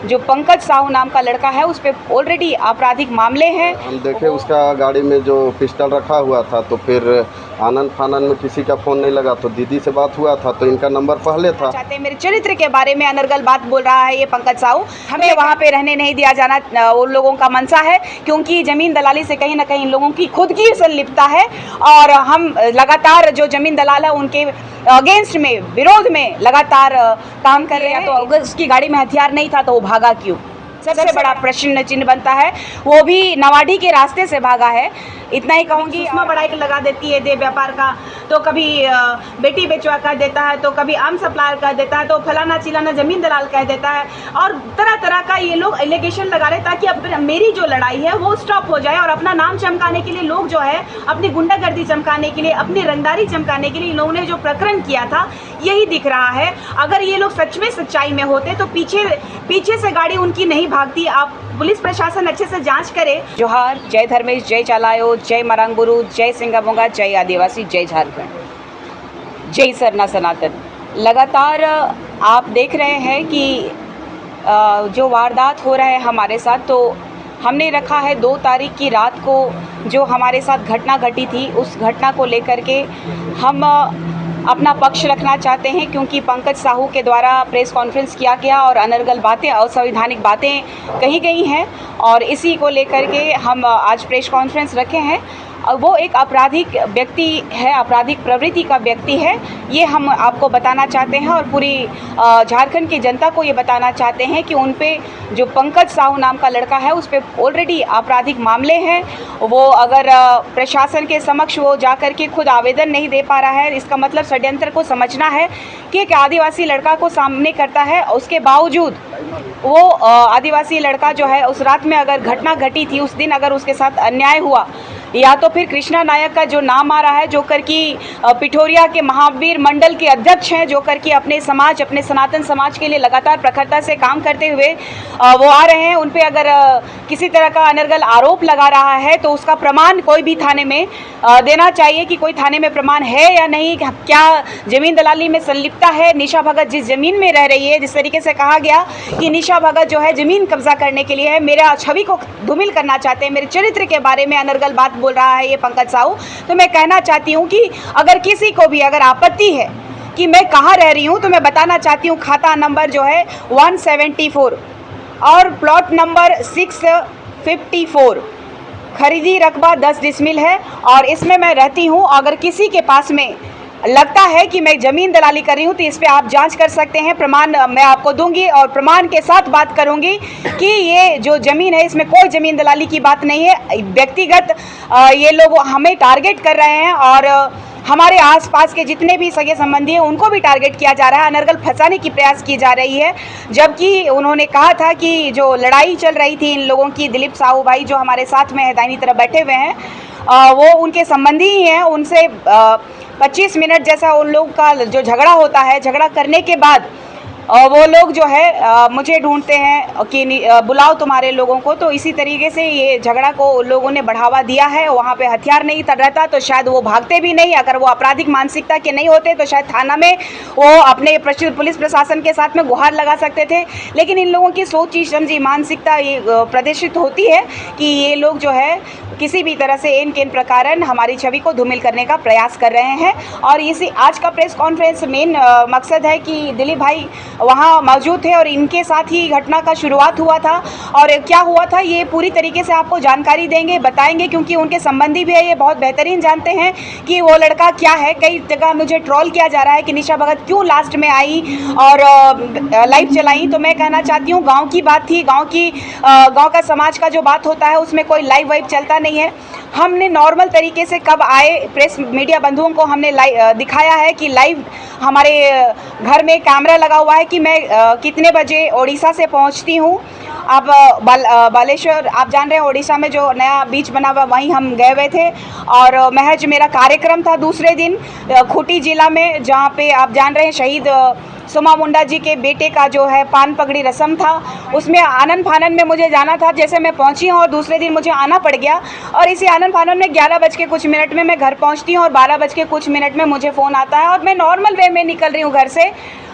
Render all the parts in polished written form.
जो पंकज साहू नाम का लड़का है उस पर ऑलरेडी आपराधिक मामले हैं। हम देखे उसका गाड़ी में जो पिस्टल रखा हुआ था, तो फिर आनंद फानन में किसी का फ़ोन नहीं लगा, तो दीदी से बात हुआ था तो इनका नंबर पहले था। चाहते हैं मेरे चरित्र के बारे में अनर्गल बात बोल रहा है ये पंकज साहू। हमें वहाँ पे रहने नहीं दिया जाना, उन लोगों का मंशा है, क्योंकि ज़मीन दलाली से कहीं ना कहीं इन लोगों की खुद की संलिप्तता है और हम लगातार जो ज़मीन दलाल है उनके अगेंस्ट में, विरोध में लगातार काम कर रहे हैं। तो अगर उसकी गाड़ी में हथियार नहीं था तो वो भागा क्यों? सबसे बड़ा प्रश्न चिन्ह बनता है। वो भी नवाडी के रास्ते से भागा है। इतना ही कहूँगी, बढ़ाई लगा देती है दे व्यापार का, तो कभी बेटी बेचवा कह देता है, तो कभी आम सप्लायर कह देता है, तो फलाना चिलाना ज़मीन दलाल कह देता है और तरह तरह का ये लोग एलिगेशन लगा रहे ताकि अब मेरी जो लड़ाई है वो स्टॉप हो जाए और अपना नाम चमकाने के लिए लोग जो है अपनी गुंडागर्दी चमकाने के लिए, अपनी रंगदारी चमकाने के लिए इन लोगों ने जो प्रकरण किया था यही दिख रहा है। अगर ये लोग सच में सच्चाई में होते तो पीछे से गाड़ी उनकी नहीं भागती। आप पुलिस प्रशासन अच्छे से जांच करे। जोहार, जय धर्मेश, जय चालायो, जय मरांगबुरु, जय सिंगाबोंगा, जय आदिवासी, जय झारखंड, जय सरना सनातन। लगातार आप देख रहे हैं कि जो वारदात हो रहा है हमारे साथ, तो हमने रखा है 2 तारीख की रात को जो हमारे साथ घटना घटी थी, उस घटना को लेकर के हम अपना पक्ष रखना चाहते हैं, क्योंकि पंकज साहू के द्वारा प्रेस कॉन्फ्रेंस किया गया और अनर्गल बातें, असंवैधानिक बातें कही गई हैं और इसी को लेकर के हम आज प्रेस कॉन्फ्रेंस रखे हैं। वो एक आपराधिक व्यक्ति है, आपराधिक प्रवृत्ति का व्यक्ति है, ये हम आपको बताना चाहते हैं और पूरी झारखंड की जनता को ये बताना चाहते हैं कि उन पे जो पंकज साहू नाम का लड़का है उस पर ऑलरेडी आपराधिक मामले हैं। वो अगर प्रशासन के समक्ष वो जाकर के खुद आवेदन नहीं दे पा रहा है, इसका मतलब षड्यंत्र को समझना है कि एक आदिवासी लड़का को सामने करता है, उसके बावजूद वो आदिवासी लड़का जो है उस रात में अगर घटना घटी थी, उस दिन अगर उसके साथ अन्याय हुआ, या तो फिर कृष्णा नायक का जो नाम आ रहा है, जो कर की पिठोरिया के महावीर मंडल के अध्यक्ष हैं, जो कर की अपने समाज, अपने सनातन समाज के लिए लगातार प्रखरता से काम करते हुए वो आ रहे हैं, उन पे अगर किसी तरह का अनर्गल आरोप लगा रहा है तो उसका प्रमाण कोई भी थाने में देना चाहिए कि कोई थाने में प्रमाण है या नहीं, क्या ज़मीन दलाली में संलिप्तता है। निशा भगत जिस ज़मीन में रह रही है, जिस तरीके से कहा गया कि निशा भगत जो है ज़मीन कब्जा करने के लिए है, मेरा छवि को धूमिल करना चाहते हैं, मेरे चरित्र के बारे में अनर्गल बात बोल रहा है ये पंकज साहू। तो मैं कहना चाहती हूँ कि अगर किसी को भी अगर आपत्ति है कि मैं कहाँ रह रही हूँ, तो मैं बताना चाहती हूँ खाता नंबर जो है 174 और प्लॉट नंबर 654, खरीदी रकबा 10 डिसमिल है और इसमें मैं रहती हूँ। अगर किसी के पास में लगता है कि मैं ज़मीन दलाली कर रही हूँ तो इस पे आप जांच कर सकते हैं, प्रमाण मैं आपको दूंगी और प्रमाण के साथ बात करूंगी कि ये जो ज़मीन है इसमें कोई ज़मीन दलाली की बात नहीं है। व्यक्तिगत ये लोग हमें टारगेट कर रहे हैं और हमारे आसपास के जितने भी सगे संबंधी हैं उनको भी टारगेट किया जा रहा है, अनर्गल फंसाने की प्रयास की जा रही है। जबकि उन्होंने कहा था कि जो लड़ाई चल रही थी इन लोगों की, दिलीप साहू भाई जो हमारे साथ में है दाहिनी तरफ बैठे हुए हैं, वो उनके संबंधी ही हैं, उनसे 25 मिनट जैसा उन लोग का जो झगड़ा होता है, झगड़ा करने के बाद वो लोग जो है मुझे ढूंढते हैं कि बुलाओ तुम्हारे लोगों को। तो इसी तरीके से ये झगड़ा को लोगों ने बढ़ावा दिया है। वहाँ पे हथियार नहीं रहता तो शायद वो भागते भी नहीं, अगर वो आपराधिक मानसिकता के नहीं होते तो शायद थाना में वो अपने पुलिस प्रशासन के साथ में गुहार लगा सकते थे। लेकिन इन लोगों की सोची समझी मानसिकता ये प्रदर्शित होती है कि ये लोग जो है किसी भी तरह से इन प्रकार हमारी छवि को धूमिल करने का प्रयास कर रहे हैं। और इसी आज का प्रेस कॉन्फ्रेंस मेन मकसद है कि दिलीप भाई वहाँ मौजूद थे और इनके साथ ही घटना का शुरुआत हुआ था और क्या हुआ था ये पूरी तरीके से आपको जानकारी देंगे, बताएंगे, क्योंकि उनके संबंधी भी है, ये बहुत बेहतरीन जानते हैं कि वो लड़का क्या है। कई जगह मुझे ट्रोल किया जा रहा है कि निशा भगत क्यों लास्ट में आई और लाइव चलाई। तो मैं कहना चाहती हूँ गाँव की बात थी, गाँव का समाज का जो बात होता है उसमें कोई लाइव वाइव चलता नहीं है। हमने नॉर्मल तरीके से कब आए, प्रेस मीडिया बंधुओं को हमने दिखाया है कि लाइव हमारे घर में कैमरा लगा हुआ है कि मैं कितने बजे ओडिशा से पहुंचती हूं। अब बालेश्वर आप जान रहे हैं, ओडिशा में जो नया बीच बना हुआ वहीं हम गए हुए थे और महज मेरा कार्यक्रम था दूसरे दिन खूंटी जिला में, जहां पे आप जान रहे हैं शहीद सुमा मुंडा जी के बेटे का जो है पान पगड़ी रस्म था, उसमें आनंद फानन में मुझे जाना था। जैसे मैं पहुंची हूँ और दूसरे दिन मुझे आना पड़ गया और इसी आनंद फानन में 11 बज के कुछ मिनट में मैं घर पहुंचती हूँ और 12 बज के कुछ मिनट में मुझे फ़ोन आता है और मैं नॉर्मल वे में निकल रही हूँ घर से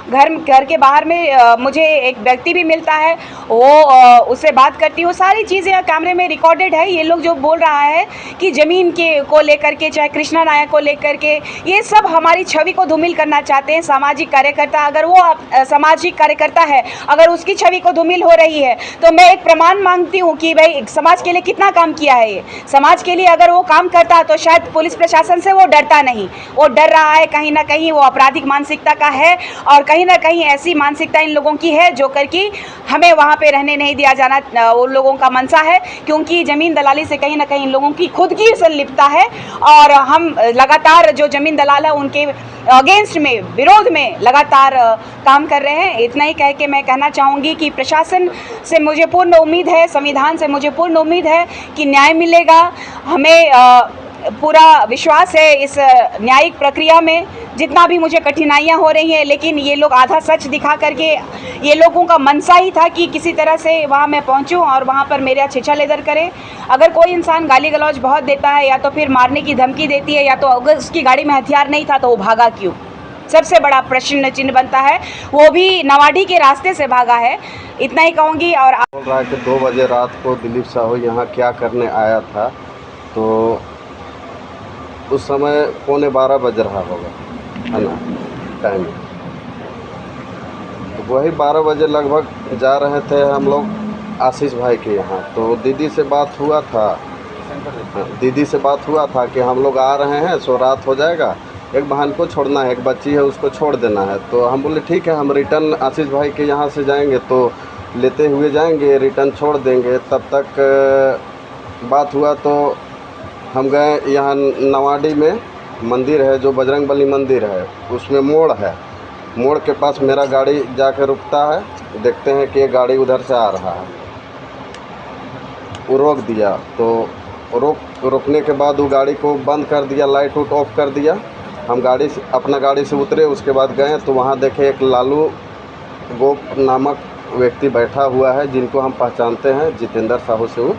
घर के बाहर में मुझे एक व्यक्ति भी मिलता है, वो उससे बात करती हूँ। सारी चीज़ें कैमरे में रिकॉर्डेड है। ये लोग जो बोल रहा है कि ज़मीन के को लेकर के, चाहे कृष्णा नायक को लेकर के, ये सब हमारी छवि को धूमिल करना चाहते हैं। सामाजिक कार्यकर्ता, अगर वो सामाजिक कार्यकर्ता है, अगर उसकी छवि को धूमिल हो रही है तो मैं एक प्रमाण मांगती हूँ कि भाई समाज के लिए कितना काम किया है ये। समाज के लिए अगर वो काम करता तो शायद पुलिस प्रशासन से वो डरता नहीं। वो डर रहा है कहीं ना कहीं, वो आपराधिक मानसिकता का है और कहीं ना कहीं ऐसी मानसिकता इन लोगों की है जो करके हमें वहाँ पे रहने नहीं दिया जाना उन लोगों का मंशा है, क्योंकि ज़मीन दलाली से कहीं ना कहीं इन लोगों की खुद की संलिप्तता है। और हम लगातार जो ज़मीन दलाल है उनके अगेंस्ट में, विरोध में लगातार काम कर रहे हैं। इतना ही कह के मैं कहना चाहूँगी कि प्रशासन से मुझे पूर्ण उम्मीद है, संविधान से मुझे पूर्ण उम्मीद है कि न्याय मिलेगा। हमें पूरा विश्वास है इस न्यायिक प्रक्रिया में। जितना भी मुझे कठिनाइयाँ हो रही हैं, लेकिन ये लोग आधा सच दिखा करके, ये लोगों का मनसा ही था कि किसी तरह से वहाँ मैं पहुँचूँ और वहाँ पर मेरा छीछा लेदर करें। अगर कोई इंसान गाली गलौज बहुत देता है या तो फिर मारने की धमकी देती है, या तो अगर उसकी गाड़ी में हथियार नहीं था तो वो भागा क्यों? सबसे बड़ा प्रश्न चिन्ह बनता है। वो भी नवाडी के रास्ते से भागा है। इतना ही कहूँगी। और बोल रहा है कि 2 बजे रात को दिलीप साहू यहाँ क्या करने आया था, तो उस समय 11:15 बज रहा होगा, है ना टाइम। तो वही 12 बजे लगभग जा रहे थे हम लोग आशीष भाई के यहाँ। तो दीदी से बात हुआ था कि हम लोग आ रहे हैं, सो रात हो जाएगा, एक बहन को छोड़ना है, एक बच्ची है उसको छोड़ देना है। तो हम बोले ठीक है, हम रिटर्न आशीष भाई के यहाँ से जाएंगे तो लेते हुए जाएंगे, रिटर्न छोड़ देंगे। तब तक बात हुआ तो हम गए यहाँ नवाडी में मंदिर है, जो बजरंगबली मंदिर है, उसमें मोड़ है। मोड़ के पास मेरा गाड़ी जाके रुकता है, देखते हैं कि एक गाड़ी उधर से आ रहा है। वो रोक दिया, तो रोकने के बाद वो गाड़ी को बंद कर दिया, लाइट उट ऑफ कर दिया। हम अपना गाड़ी से उतरे, उसके बाद गए तो वहाँ देखे एक लालू गोप नामक व्यक्ति बैठा हुआ है, जिनको हम पहचानते हैं, जितेंद्र साहू से वो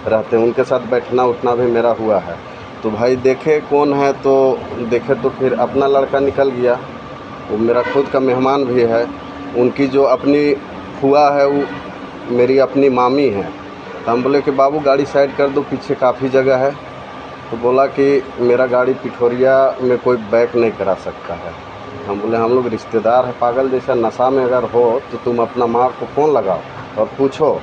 रहते हैं। उनके साथ बैठना उठना भी मेरा हुआ है। तो भाई देखे कौन है, तो देखे तो फिर अपना लड़का निकल गया। वो मेरा खुद का मेहमान भी है। उनकी जो अपनी फुआ है वो मेरी अपनी मामी है। तो हम बोले कि बाबू गाड़ी साइड कर दो, पीछे काफ़ी जगह है। तो बोला कि मेरा गाड़ी पिठोरिया में कोई बैक नहीं करा सकता है। हम बोले हम लोग रिश्तेदार हैं, पागल जैसा नशा में अगर हो तो तुम अपना माँ को फ़ोन लगाओ और पूछो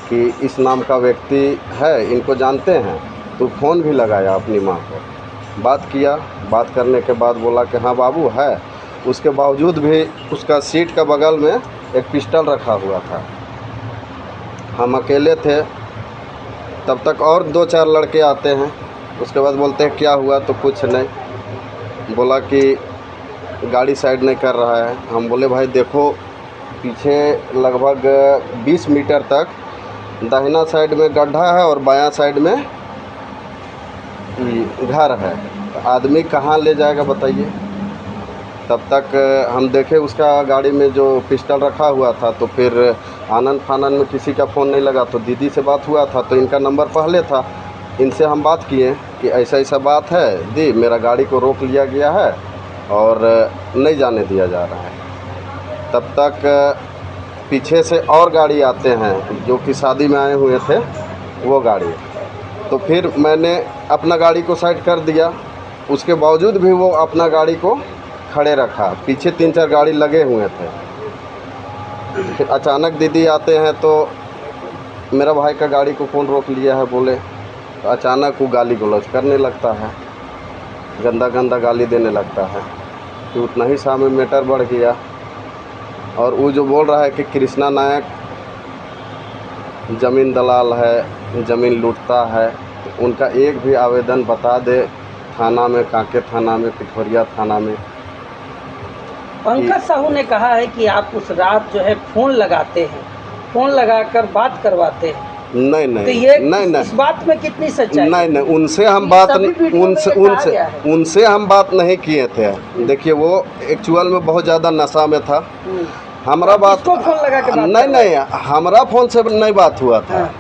कि इस नाम का व्यक्ति है, इनको जानते हैं। तो फ़ोन भी लगाया अपनी माँ को, बात किया। बात करने के बाद बोला कि हाँ बाबू है। उसके बावजूद भी उसका सीट का बगल में एक पिस्टल रखा हुआ था। हम अकेले थे, तब तक और 2-4 लड़के आते हैं। उसके बाद बोलते हैं क्या हुआ, तो कुछ नहीं। बोला कि गाड़ी साइड नहीं कर रहा है। हम बोले भाई देखो, पीछे लगभग 20 मीटर तक दाहिना साइड में गड्ढा है और बायां साइड में घर है, आदमी कहाँ ले जाएगा बताइए। तब तक हम देखे उसका गाड़ी में जो पिस्टल रखा हुआ था, तो फिर आनन फानन में किसी का फ़ोन नहीं लगा। तो दीदी से बात हुआ था, तो इनका नंबर पहले था। इनसे हम बात किए कि ऐसा ऐसा बात है दी, मेरा गाड़ी को रोक लिया गया है और नहीं जाने दिया जा रहा है। तब तक पीछे से और गाड़ी आते हैं, जो कि शादी में आए हुए थे वो गाड़ी। तो फिर मैंने अपना गाड़ी को साइड कर दिया। उसके बावजूद भी वो अपना गाड़ी को खड़े रखा। पीछे 3-4 गाड़ी लगे हुए थे। फिर अचानक दीदी आते हैं तो मेरा भाई का गाड़ी को कौन रोक लिया है बोले। तो अचानक वो गाली गलौज करने लगता है, गंदा गंदा गाली देने लगता है। तो उतना ही सामने मैटर बढ़ गया। और वो जो बोल रहा है कि कृष्णा नायक ज़मीन दलाल है, ज़मीन लूटता है, तो उनका एक भी आवेदन बता दे थाना में, कांके थाना में, पिठोरिया थाना में। पंकज साहू ने कहा है कि आप उस रात जो है फ़ोन लगाते हैं, फ़ोन लगाकर बात करवाते हैं। नहीं नहीं, तो ये नहीं इस बात में कितनी सच्चाई? नहीं नहीं, उनसे हम बात नहीं किए थे। देखिए वो एक्चुअल में बहुत ज़्यादा नशा में था। हमारा बात फ़ोन लगा के नहीं, हमारा फ़ोन से नहीं बात हुआ था।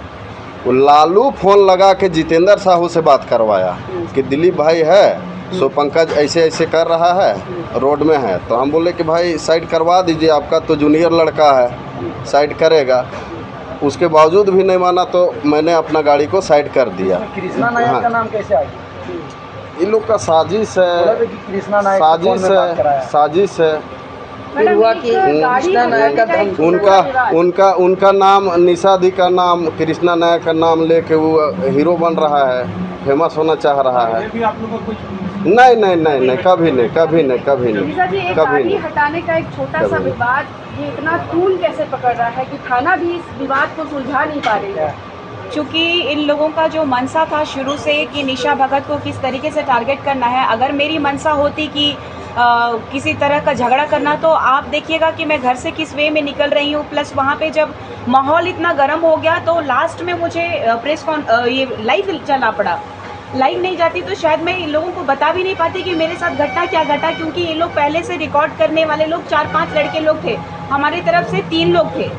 वो लालू फ़ोन लगा के जितेंद्र साहू से बात करवाया कि दिलीप भाई है, सो पंकज ऐसे ऐसे कर रहा है, रोड में है। तो हम बोले कि भाई साइड करवा दीजिए, आपका तो जूनियर लड़का है, साइड करेगा। उसके बावजूद भी नहीं माना, तो मैंने अपना गाड़ी को साइड कर दिया। कृष्णा नायक का नाम कैसे आ गया? इन लोग का साजिश बोला है, कि कृष्णा नायक साजिश है। फिर हुआ कि कृष्णा नायक का धमकी, उनका नाम, निशा दी का नाम, कृष्णा नायक का नाम लेके वो हीरो बन रहा है, फेमस होना चाह रहा है। नहीं नहीं नहीं नहीं, कभी नहीं, कभी नहीं, कभी नहीं, निशा जी, एक कभी गाड़ी नहीं। हटाने का एक छोटा सा विवाद ये इतना तूल कैसे पकड़ रहा है कि थाना भी इस विवाद को सुलझा नहीं पा रही है? चूँकि इन लोगों का जो मनसा था शुरू से कि निशा भगत को किस तरीके से टारगेट करना है, अगर मेरी मनसा होती कि किसी तरह का झगड़ा करना, तो आप देखिएगा कि मैं घर से किस वे में निकल रही हूँ। प्लस वहाँ पे जब माहौल इतना गर्म हो गया तो लास्ट में मुझे ये लाइव चलना पड़ा। लाइव नहीं जाती तो शायद मैं इन लोगों को बता भी नहीं पाती कि मेरे साथ घटना क्या घटा, क्योंकि ये लोग पहले से रिकॉर्ड करने वाले लोग 4-5 लड़के लोग थे। हमारी तरफ से 3 लोग थे,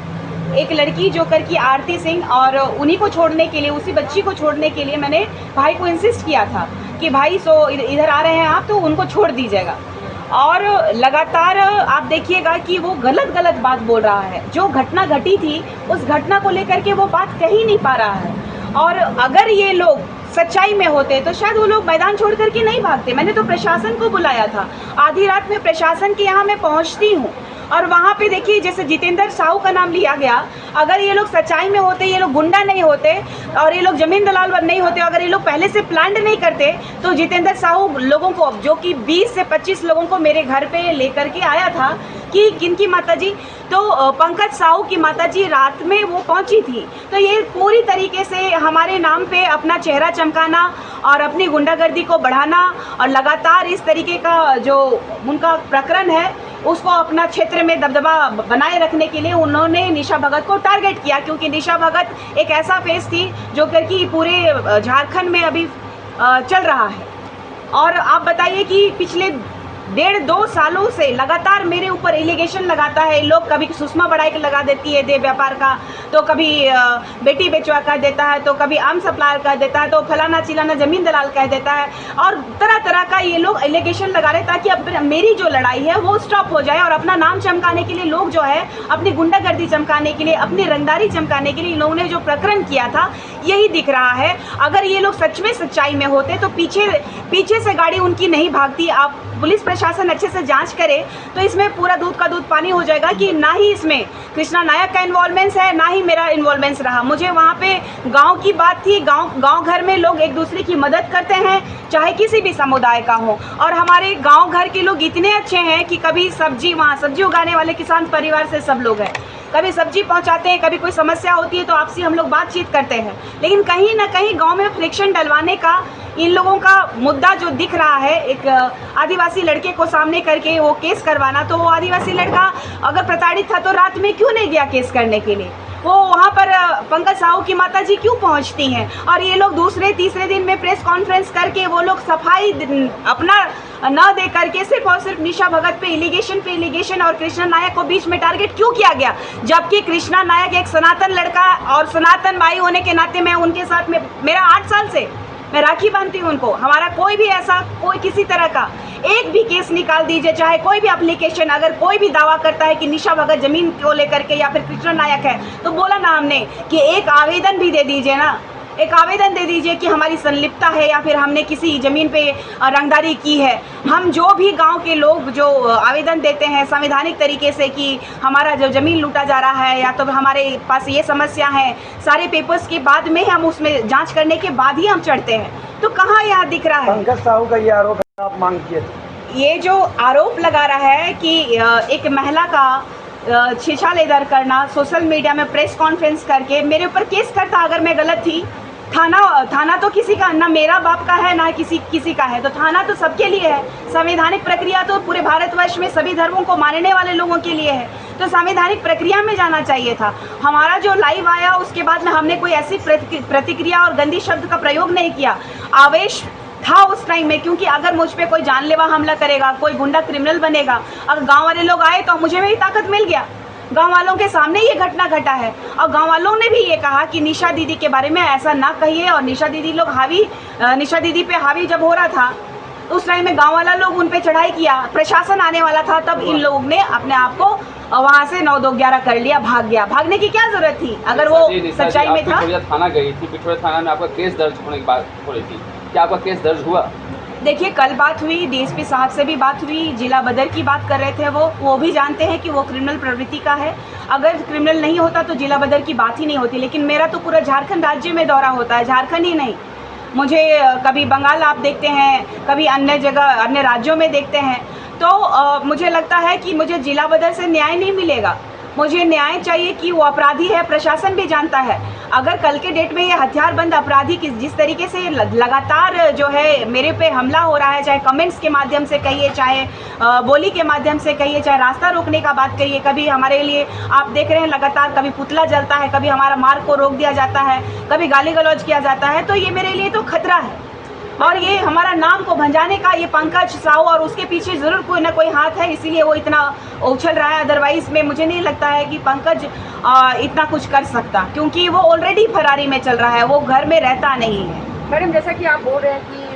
एक लड़की जो कर की आरती सिंह, और उन्हीं को छोड़ने के लिए, उसी बच्ची को छोड़ने के लिए मैंने भाई को इंसिस्ट किया था कि भाई इधर आ रहे हैं आप, तो उनको छोड़ दीजिएगा। और लगातार आप देखिएगा कि वो गलत बात बोल रहा है। जो घटना घटी थी उस घटना को लेकर के वो बात कह ही नहीं पा रहा है। और अगर ये लोग सच्चाई में होते तो शायद वो लोग मैदान छोड़ करके नहीं भागते। मैंने तो प्रशासन को बुलाया था, आधी रात में प्रशासन के यहाँ मैं पहुँचती हूँ, और वहाँ पे देखिए जैसे जितेंद्र साहू का नाम लिया गया, अगर ये लोग सच्चाई में होते, ये लोग गुंडा नहीं होते और ये लोग जमीन दलाल नहीं होते, अगर ये लोग पहले से प्लान नहीं करते, तो जितेंद्र साहू लोगों को, जो कि 20 से 25 लोगों को मेरे घर पे लेकर के आया था, कि किनकी माताजी, तो पंकज साहू की माताजी रात में वो पहुंची थी। तो ये पूरी तरीके से हमारे नाम पे अपना चेहरा चमकाना और अपनी गुंडागर्दी को बढ़ाना, और लगातार इस तरीके का जो उनका प्रकरण है उसको अपना क्षेत्र में दबदबा बनाए रखने के लिए उन्होंने निशा भगत को टारगेट किया, क्योंकि निशा भगत एक ऐसा फेस थी जो कि पूरे झारखंड में अभी चल रहा है। और आप बताइए कि पिछले 1.5-2 सालों से लगातार मेरे ऊपर एलिगेशन लगाता है लोग। कभी सुषमा बड़ाई लगा देती है देह व्यापार का, तो कभी बेटी बेचवा कह देता है, तो कभी आम सप्लायर कह देता है, तो फलाना चिलाना जमीन दलाल कह देता है, और तरह तरह का ये लोग एलिगेशन लगा रहे ताकि अब मेरी जो लड़ाई है वो स्टॉप हो जाए। और अपना नाम चमकाने के लिए लोग जो है, अपनी गुंडागर्दी चमकाने के लिए, अपनी रंगदारी चमकाने के लिए इन लोगों ने जो प्रकरण किया था यही दिख रहा है। अगर ये लोग सच में सच्चाई में होते तो पीछे से गाड़ी उनकी नहीं भागती। आप पुलिस प्रशासन अच्छे से जांच करे तो इसमें पूरा दूध का दूध पानी हो जाएगा कि ना ही इसमें कृष्णा नायक का इन्वॉल्वमेंस है, ना ही मेरा इन्वॉल्वमेंस रहा। मुझे वहाँ पे गांव की बात थी, गांव घर में लोग एक दूसरे की मदद करते हैं, चाहे किसी भी समुदाय का हो। और हमारे गांव घर के लोग इतने अच्छे हैं कि कभी वहाँ सब्जी उगाने वाले किसान परिवार से सब लोग हैं, कभी सब्जी पहुंचाते हैं, कभी कोई समस्या होती है तो आपसी हम लोग बातचीत करते हैं। लेकिन कहीं ना कहीं गांव में फ्रिक्शन डलवाने का इन लोगों का मुद्दा जो दिख रहा है, एक आदिवासी लड़के को सामने करके वो केस करवाना, तो वो आदिवासी लड़का अगर प्रताड़ित था तो रात में क्यों नहीं गया केस करने के लिए? वो वहाँ पर पंकज साहू की माताजी क्यों पहुँचती हैं? और ये लोग दूसरे तीसरे दिन में प्रेस कॉन्फ्रेंस करके वो लोग सफाई अपना न दे करके सिर्फ और सिर्फ निशा भगत पे इलिगेशन और कृष्णा नायक को बीच में टारगेट क्यों किया गया? जबकि कृष्णा नायक एक सनातन लड़का और सनातन भाई होने के नाते मैं उनके साथ में, मेरा 8 साल से मैं राखी बांधती हूँ उनको। हमारा कोई भी ऐसा किसी तरह का एक भी केस निकाल दीजिए, चाहे कोई भी एप्लीकेशन, अगर कोई भी दावा करता है कि निशा भगत जमीन को लेकर के या फिर कृष्णा नायक है, तो बोला ना हमने कि एक आवेदन भी दे दीजिए ना, एक आवेदन दे दीजिए कि हमारी संलिप्तता है या फिर हमने किसी ज़मीन पे रंगदारी की है। हम जो भी गांव के लोग जो आवेदन देते हैं संवैधानिक तरीके से कि हमारा जो ज़मीन लूटा जा रहा है या तो हमारे पास ये समस्या है, सारे पेपर्स के बाद में हम उसमें जांच करने के बाद ही हम चढ़ते हैं। तो कहाँ यहाँ दिख रहा है? पंकज साहू का ये आरोप है, आप मांग किए थे। ये जो आरोप लगा रहा है कि एक महिला का छेछालेदर करना, सोशल मीडिया में प्रेस कॉन्फ्रेंस करके मेरे ऊपर केस करता अगर मैं गलत थी। थाना तो किसी का, ना मेरा बाप का है ना किसी का है, तो थाना तो सबके लिए है। संवैधानिक प्रक्रिया तो पूरे भारतवर्ष में सभी धर्मों को मानने वाले लोगों के लिए है, तो संवैधानिक प्रक्रिया में जाना चाहिए था। हमारा जो लाइव आया उसके बाद में हमने कोई ऐसी प्रतिक्रिया और गंदी शब्द का प्रयोग नहीं किया। आवेश था उस टाइम में, क्योंकि अगर मुझ पे कोई जानलेवा हमला करेगा, कोई गुंडा क्रिमिनल बनेगा, अगर गाँव वाले लोग आए तो मुझे मेरी ताकत मिल गया। गांव वालों के सामने ये घटना घटा है और गांव वालों ने भी ये कहा कि निशा दीदी के बारे में ऐसा ना कहिए। और निशा दीदी पे हावी जब हो रहा था उस टाइम में गांव वाला लोग उन पे चढ़ाई किया, प्रशासन आने वाला था, तब इन लोगों ने अपने आप को वहां से 9-2-11 कर लिया, भाग गया। भागने की क्या जरूरत थी अगर वो सच्चाई में था। पिठोरिया थाना गई थी, पिठोरिया थाना में आपका केस दर्ज होने की बात हो रही थी, क्या आपका केस दर्ज हुआ? देखिए, कल बात हुई, डीएसपी साहब से भी बात हुई, जिला बदर की बात कर रहे थे, वो भी जानते हैं कि वो क्रिमिनल प्रवृत्ति का है। अगर क्रिमिनल नहीं होता तो जिला बदर की बात ही नहीं होती। लेकिन मेरा तो पूरा झारखंड राज्य में दौरा होता है, झारखंड ही नहीं। मुझे कभी बंगाल आप देखते हैं, कभी अन्य जगह अन्य राज्यों में देखते हैं, तो मुझे लगता है कि मुझे जिला बदर से न्याय नहीं मिलेगा। मुझे न्याय चाहिए कि वो अपराधी है, प्रशासन भी जानता है। अगर कल के डेट में ये हथियारबंद अपराधी जिस तरीके से लगातार जो है मेरे पे हमला हो रहा है, चाहे कमेंट्स के माध्यम से कहिए, चाहे बोली के माध्यम से कहिए, चाहे रास्ता रोकने का बात कहिए, कभी हमारे लिए आप देख रहे हैं लगातार कभी पुतला जलता है, कभी हमारा मार्ग को रोक दिया जाता है, कभी गाली गलौज किया जाता है, तो ये मेरे लिए तो खतरा है। और ये हमारा नाम को भंजाने का ये पंकज साहू और उसके पीछे ज़रूर कोई ना कोई हाथ है, इसीलिए वो इतना उछल रहा है। अदरवाइज़ में मुझे नहीं लगता है कि पंकज इतना कुछ कर सकता, क्योंकि वो ऑलरेडी फरारी में चल रहा है, वो घर में रहता नहीं है। मैडम, जैसा कि आप बोल रहे हैं कि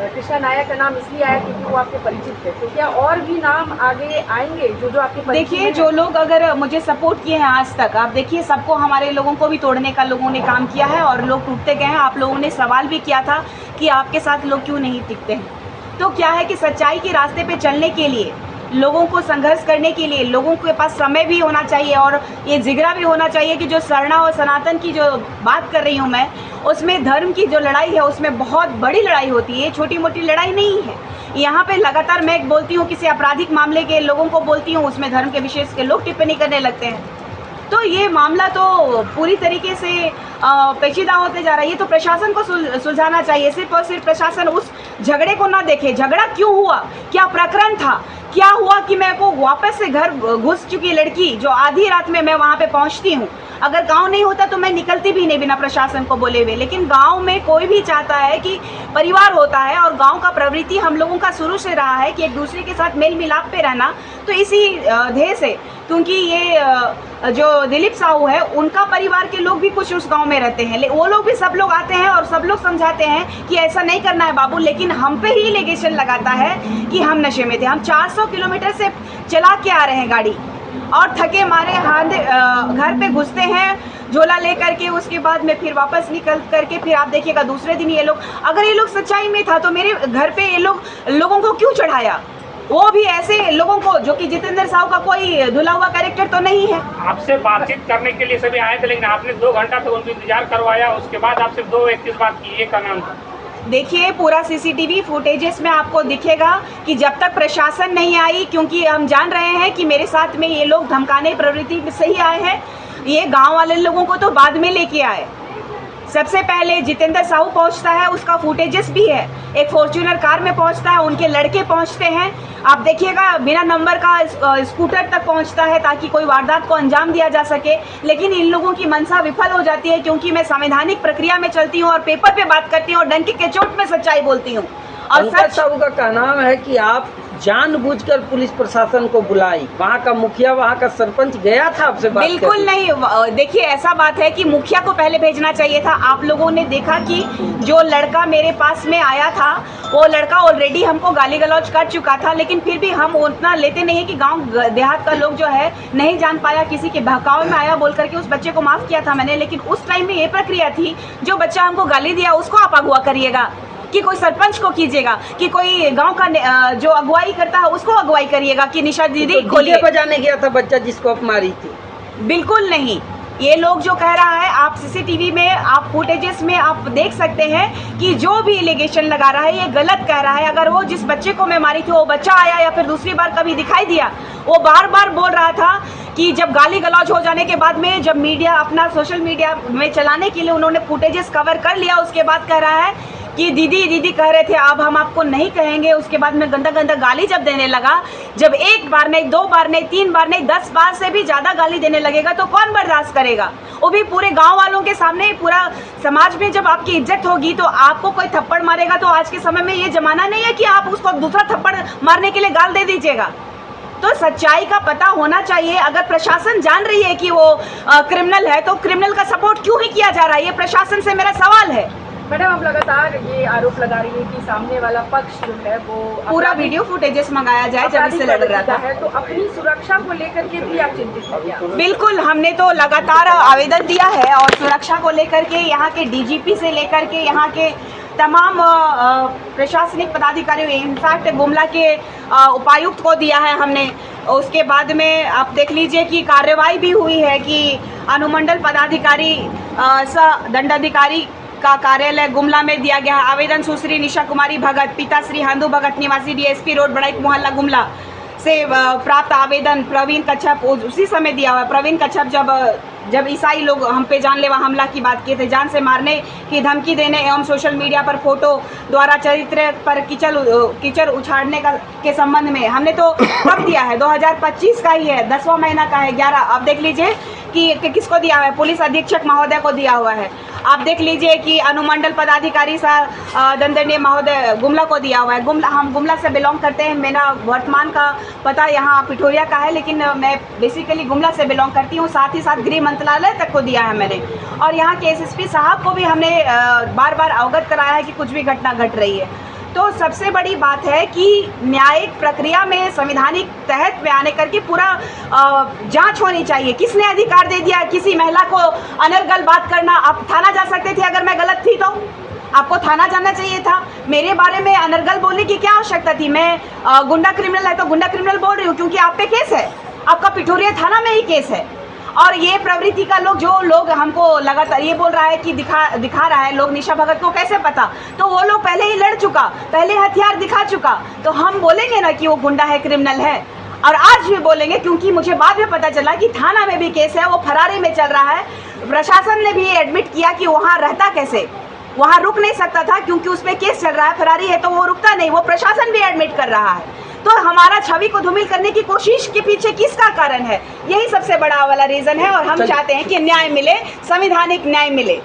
कृष्णा नायक का नाम इसलिए आया क्योंकि वो आपके परिचित थे, तो क्या और भी नाम आगे आएंगे जो आपके परिचित? देखिए, जो लोग अगर मुझे सपोर्ट किए हैं आज तक, आप देखिए सबको, हमारे लोगों को भी तोड़ने का लोगों ने काम किया है और लोग टूटते गए हैं। आप लोगों ने सवाल भी किया था कि आपके साथ लोग क्यों नहीं टिकते हैं। तो क्या है कि सच्चाई के रास्ते पे चलने के लिए, लोगों को संघर्ष करने के लिए लोगों के पास समय भी होना चाहिए और ये जिगरा भी होना चाहिए कि जो सरना और सनातन की जो बात कर रही हूँ मैं, उसमें धर्म की जो लड़ाई है उसमें बहुत बड़ी लड़ाई होती है, छोटी मोटी लड़ाई नहीं है। यहाँ पे लगातार मैं बोलती हूँ, किसी आपराधिक मामले के लोगों को बोलती हूँ, उसमें धर्म के विशेष के लोग टिप्पणी करने लगते हैं। तो ये मामला तो पूरी तरीके से पेचीदा होते जा रहा है। ये तो प्रशासन को सुलझाना चाहिए, सिर्फ और सिर्फ प्रशासन उस झगड़े को ना देखे। झगड़ा क्यों हुआ, क्या प्रकरण था, क्या हुआ कि मैं को वापस से घर घुस चुकी लड़की जो आधी रात में मैं वहाँ पे पहुँचती हूँ। अगर गांव नहीं होता तो मैं निकलती भी नहीं बिना प्रशासन को बोले हुए। लेकिन गांव में कोई भी चाहता है कि परिवार होता है और गांव का प्रवृत्ति हम लोगों का शुरू से रहा है कि एक दूसरे के साथ मेल मिलाप पे रहना। तो इसी ध्येय से, क्योंकि ये जो दिलीप साहू है उनका परिवार के लोग भी कुछ उस गांव में रहते हैं, वो लोग भी सब लोग आते हैं और सब लोग समझाते हैं कि ऐसा नहीं करना है बाबू। लेकिन हम पे ही एलिगेशन लगाता है कि हम नशे में थे। हम 400 किलोमीटर से चला के आ रहे हैं गाड़ी और थके मारे घर पे घुसते हैं झोला लेकर के, उसके बाद में फिर वापस निकल करके फिर आप देखिएगा दूसरे दिन ये लोग, अगर ये लोग सच्चाई में था तो मेरे घर पे ये लोगों को क्यों चढ़ाया, वो भी ऐसे लोगों को जो कि जितेंद्र साहू का कोई धुला हुआ कैरेक्टर तो नहीं है। आपसे बातचीत करने के लिए सभी आए थे, लेकिन आपने 2 घंटा तक उनको इंतजार करवाया, उसके बाद आप सिर्फ 2 व्यक्ति से बात की, एक का नाम था। देखिए, पूरा सीसीटीवी फुटेजेस में आपको दिखेगा कि जब तक प्रशासन नहीं आई, क्योंकि हम जान रहे हैं कि मेरे साथ में ये लोग धमकाने प्रवृत्ति से ही आए हैं, ये गांव वाले लोगों को तो बाद में लेके आए। सबसे पहले जितेंद्र साहू पहुंचता है, उसका फुटेजेस भी है, एक फॉर्च्यूनर कार में पहुंचता है, उनके लड़के पहुंचते हैं, आप देखिएगा बिना नंबर का स्कूटर तक पहुंचता है ताकि कोई वारदात को अंजाम दिया जा सके। लेकिन इन लोगों की मंशा विफल हो जाती है, क्योंकि मैं संवैधानिक प्रक्रिया में चलती हूँ और पेपर पे बात करती हूँ और डंके के चोट में सच्चाई बोलती हूँ। और पंकज साहू का कहना है कि आप जानबूझकर पुलिस प्रशासन को बुलाई, वहाँ का मुखिया, वहाँ का सरपंच गया था आपसे बात करने? बिल्कुल नहीं। देखिए, ऐसा बात है कि मुखिया को पहले भेजना चाहिए था। आप लोगों ने देखा कि जो लड़का मेरे पास में आया था वो लड़का ऑलरेडी हमको गाली गलौज कर चुका था, लेकिन फिर भी हम उतना लेते नहीं है कि गांव देहात का लोग जो है नहीं जान पाया, किसी के बहकाव में आया बोल करके उस बच्चे को माफ़ किया था मैंने। लेकिन उस टाइम में ये प्रक्रिया थी, जो बच्चा हमको गाली दिया उसको आप अगवा करिएगा, कि कोई सरपंच को कीजिएगा, कि कोई गांव का जो अगुवाई करता है उसको अगुवाई करिएगा कि निशा दीदी तो खोलिए बजाने गया था बच्चा जिसको आप मारी थी। बिल्कुल नहीं। ये लोग जो कह रहा है, आप सीसीटीवी में, आप फुटेजेस में आप देख सकते हैं कि जो भी एलिगेशन लगा रहा है ये गलत कह रहा है। अगर वो जिस बच्चे को मैं मारी थी वो बच्चा आया या फिर दूसरी बार कभी दिखाई दिया, वो बार बार बोल रहा था कि जब गाली गलौज हो जाने के बाद में, जब मीडिया अपना सोशल मीडिया में चलाने के लिए उन्होंने फुटेजेस कवर कर लिया, उसके बाद कह रहा है कि दीदी दीदी कह रहे थे, अब हम आपको नहीं कहेंगे। उसके बाद में गंदा गंदा गाली जब देने लगा, जब 1 बार नहीं, 2 बार नहीं, 3 बार नहीं, 10 बार से भी ज़्यादा गाली देने लगेगा तो कौन बर्दाश्त करेगा, वो भी पूरे गांव वालों के सामने, पूरा समाज में। जब आपकी इज्जत होगी तो आपको कोई थप्पड़ मारेगा तो आज के समय में ये जमाना नहीं है कि आप उसको दूसरा थप्पड़ मारने के लिए गाल दे दीजिएगा। तो सच्चाई का पता होना चाहिए। अगर प्रशासन जान रही है कि वो क्रिमिनल है तो क्रिमिनल का सपोर्ट क्यों ही किया जा रहा है, ये प्रशासन से मेरा सवाल है। मैडम आप लगातार ये आरोप लगा रही है कि सामने वाला पक्ष जो है वो पूरा वीडियो फुटेजेस मंगाया जाए जब इससे लड़ रहा था। है, तो अपनी सुरक्षा को लेकर के भी आप चिंतित हैं क्या? बिल्कुल, हमने तो लगातार आवेदन दिया है और सुरक्षा को लेकर के यहाँ के डीजीपी से लेकर के यहाँ के तमाम प्रशासनिक पदाधिकारियों, इनफैक्ट गुमला के उपायुक्त को दिया है हमने। उसके बाद में आप देख लीजिए कि कार्रवाई भी हुई है कि अनुमंडल पदाधिकारी सह दंडाधिकारी का कार्यालय गुमला में दिया गया है आवेदन। सुश्री निशा कुमारी भगत, पिता श्री हंदू भगत, निवासी डीएसपी रोड, बड़ाइक मोहल्ला, गुमला से प्राप्त आवेदन प्रवीण कच्छप उसी समय दिया हुआ है। प्रवीण कच्छप जब ईसाई लोग हम पे जानलेवा हमला की बात किए थे, जान से मारने की धमकी देने एवं सोशल मीडिया पर फोटो द्वारा चरित्र पर कीचड़ उछाड़ने के संबंध में हमने तो कब दिया है, 2025 का ही है, 10वां महीना का है, 11। आप देख लीजिए कि किसको दिया हुआ है, पुलिस अधीक्षक महोदय को दिया हुआ है। आप देख लीजिए कि अनुमंडल पदाधिकारी सह दंडनीय महोदय गुमला को दिया हुआ है। हम गुमला से बिलोंग करते हैं, मेरा वर्तमान का पता यहाँ पिठोरिया का है, लेकिन मैं बेसिकली गुमला से बिलोंग करती हूँ। साथ ही साथ गृह मंत्रालय तक को दिया है मैंने, और यहाँ के एसएसपी साहब को भी हमने बार बार अवगत कराया है कि कुछ भी घटना घट रही है। तो सबसे बड़ी बात है कि न्यायिक प्रक्रिया में संवैधानिक तहत में आने करके पूरा जांच होनी चाहिए। किसने अधिकार दे दिया किसी महिला को अनर्गल बात करना? आप थाना जा सकते थे अगर मैं गलत थी तो, आपको थाना जाना चाहिए था। मेरे बारे में अनर्गल बोलने की क्या आवश्यकता थी? मैं गुंडा क्रिमिनल है तो गुंडा क्रिमिनल बोल रही हूँ क्योंकि आप पे केस है, आपका पिठोरिया थाना में ही केस है। और ये प्रवृत्ति का जो लोग हमको लगातार ये बोल रहा है कि दिखा रहा है लोग, निशा भगत को कैसे पता? तो वो लोग पहले ही लड़ चुका, पहले हथियार दिखा चुका, तो हम बोलेंगे ना कि वो गुंडा है, क्रिमिनल है। और आज भी बोलेंगे क्योंकि मुझे बाद में पता चला कि थाना में भी केस है, वो फरारी में चल रहा है। प्रशासन ने भी एडमिट किया कि वहाँ रहता कैसे, वहाँ रुक नहीं सकता था क्योंकि उसमें केस चल रहा है, फरारी है तो वो रुकता नहीं, वो प्रशासन भी एडमिट कर रहा है। तो हमारा छवि को धूमिल करने की कोशिश के पीछे किसका कारण है? यही सबसे बड़ा वाला रीजन है, और हम चाहते हैं कि न्याय मिले, संवैधानिक न्याय मिले।